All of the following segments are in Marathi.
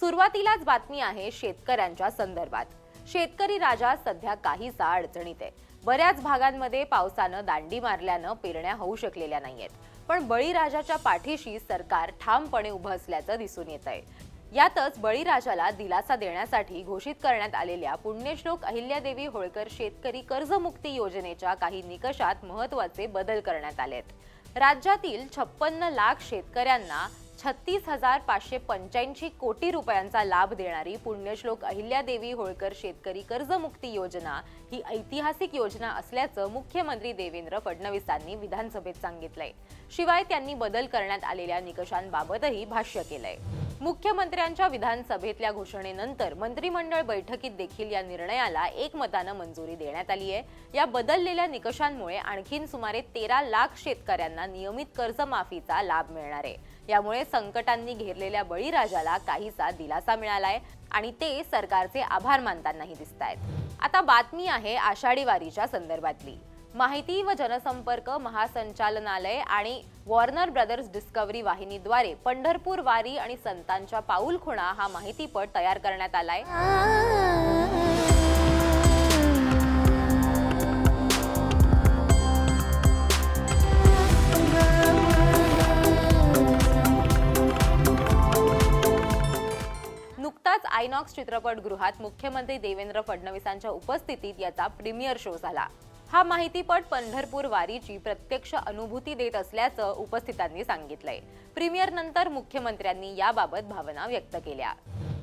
सुरुवातीलाच बातमी आहे शेतकऱ्यांच्या संदर्भात। शेतकरी राजा सध्या काहीसा अडचणीत आहे। बऱ्याच भागांमध्ये पावसानं दांडी मारल्यानं पेरण्या होऊ शकलेल्या नाहीयेत, पण बळीराजाच्या पाठीशी सरकार ठामपणे उभं असल्याचं दिसून येत आहे। यातच बळीराजाला दिलासा देण्यासाठी घोषित करण्यात आलेल्या पुण्यश्लोक अहिल्यादेवी होळकर शेतकरी कर्जमुक्ती योजनेच्या काही निकषात महत्त्वाचे बदल करण्यात आलेत। राज्यातील 56 लाख शेतकऱ्यांना 36,585 कोटी रुपयांचा लाभ देणारी पुण्यश्लोक अहिल्यादेवी होळकर शेतकरी कर्जमुक्ती योजना ही ऐतिहासिक योजना असल्याचं मुख्यमंत्री देवेंद्र फडणवीसांनी विधानसभेत सांगितलंय। शिवाय त्यांनी बदल करण्यात आलेल्या निकषांबाबतही भाष्य केलंय। मुख्यमंत्र्यांच्या विधानसभेतल्या घोषणेनंतर मंत्रिमंडळ बैठकीत देखील या निर्णयाला एकमतानं मंजुरी देण्यात आली आहे। या बदललेल्या निकषांमुळे आणखीन सुमारे 13 लाख शेतकऱ्यांना नियमित कर्जमाफीचा लाभ मिळणार आहे। यामुळे संकटांनी घेरलेल्या बळीराजाला काहीसा दिलासा मिळालाय आणि ते सरकारचे आभार मानतानाही दिसतायत। आता बातमी आहे आषाढी वारीच्या संदर्भातली। माहिती व जनसंपर्क महासंचालनालय आणि वॉर्नर ब्रदर्स डिस्कव्हरी वाहिनीद्वारे पंढरपूर वारी आणि संतांच्या पाऊलखुणा हा माहितीपट तयार करण्यात आलाय। नुकताच आयनॉक्स चित्रपटगृहात मुख्यमंत्री देवेंद्र फडणवीसांच्या उपस्थितीत याचा प्रीमियर शो झाला। हा माहितीपट पंढरपूर वारीची प्रत्यक्ष अनुभूती देत असल्याचं उपस्थितांनी सांगितलंय। प्रीमियर नंतर मुख्यमंत्र्यांनी याबाबत भावना व्यक्त केल्या।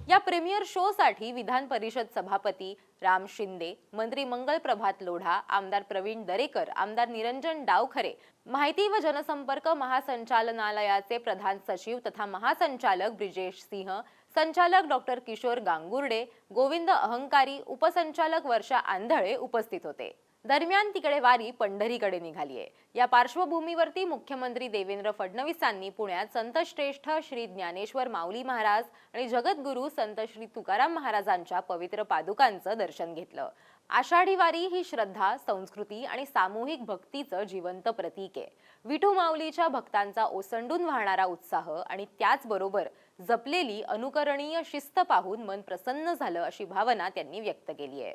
या प्रीमियर शो साठी विधान परिषद सभापती राम शिंदे, मंत्री मंगल प्रभात लोढा, आमदार प्रवीण दरेकर, आमदार निरंजन डावखरे, माहिती व जनसंपर्क महासंचालनालयाचे प्रधान सचिव तथा महासंचालक ब्रिजेश सिंह, संचालक डॉक्टर किशोर गांगुर्डे, गोविंद अहंकारी, उपसंचालक वर्षा आंधळे उपस्थित होते। दरम्यान तिकडे वारी पंढरीकडे निघालीये। या पार्श्वभूमीवरती मुख्यमंत्री देवेंद्र फडणवीसांनी पुण्यात संत श्रेष्ठ श्री ज्ञानेश्वर माऊली महाराज आणि जगद्गुरू संत श्री तुकाराम महाराजांच्या पवित्र पादुकांचं दर्शन घेतलं। आषाढी वारी ही श्रद्धा, संस्कृती आणि सामूहिक भक्तीचं जिवंत प्रतीक आहे। विठू माऊलीच्या भक्तांचा ओसंडून वाहणारा उत्साह आणि त्याचबरोबर जपलेली अनुकरणीय शिस्त पाहून मन प्रसन्न झालं अशी भावना त्यांनी व्यक्त केली आहे।